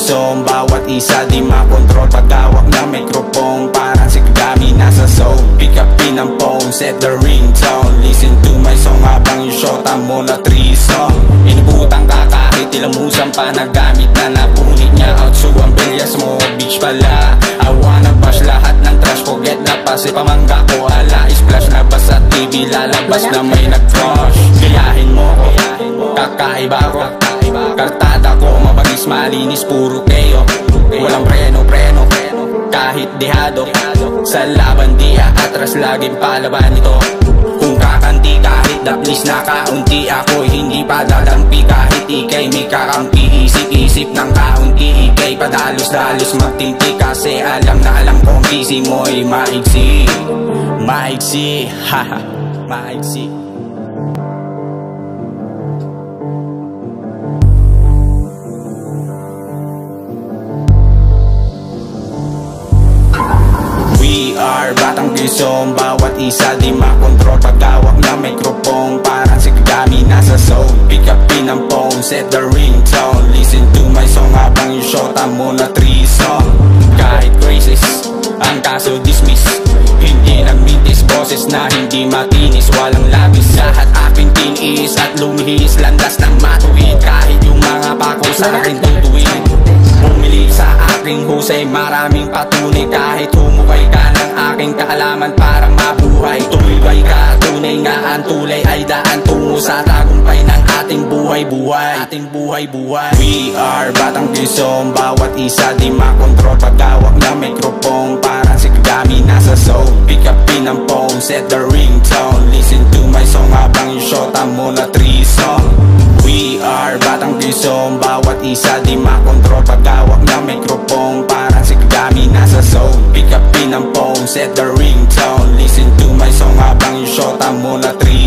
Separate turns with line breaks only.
gison, bawat isa di makontrol pagkawak ng mikrofon. Parang si Kagami nasa zone. Pick up in ang phone, set the ringtone. Listen to my song habang yung shota mo na threesome. Inubutan ka kahit ilamusan pa na gamit na napunit niya out. So ang bilyas mo, bitch pala. I wanna bash lahat ng trash, forget na pasi pamangga ko. Ala, splash na ba sa TV, lalabas na may nag-crush. Gayahin mo ko, kakaiba ko. Kartada ko, mabagis malinis, puro kayo. Walang preno, kahit dehado. Sa laban di aatras, laging palaban ito. Kung kakanti kahit daplis na kaunti, ako'y hindi pa dadampi. Kahit ikay may kakampi, isip-isip ng kaunti. Ikay padalos-dalos magtinti, kasi alam na alam kong busy mo'y maigsi. Maigsi, haha, maigsi. We are batang gison, bawat isa di makontrol pagkawak ng mikrofon. Parang si Kagami nasa zone. Pick up in ang phone, set the ringtone. Listen to my song habang yung shota mo na threesome. Kahit crisis, ang kaso dismiss. Hindi nagmintis, boses na hindi matinis. Walang labis, lahat aking tinis at lumihis. Landas ng matuwid, kahit yung mga pako sa akin tutuwid. Bumili sa aking husay, maraming patunay. Kahit humukay ka ng aking kaalaman, parang mabuhay. Tumibay ka, tunay nga ang tulay ay daan tungo sa tagumpay ng ating buhay-buhay. We are batang gison, bawat isa di makontrol pagkawak ng mikrofon. Parang si Kagami nasa zone. Pick up in ang phone, set the ringtone. Listen to my song habang yung shota mo na threesome. We are batang gison, bawat isa di makontrol pagkawak ng mikrofon. Parang si Kagami nasa zone. Pick up in ang phone, set the ringtone. Listen to my song habang yung shota mo na threesome.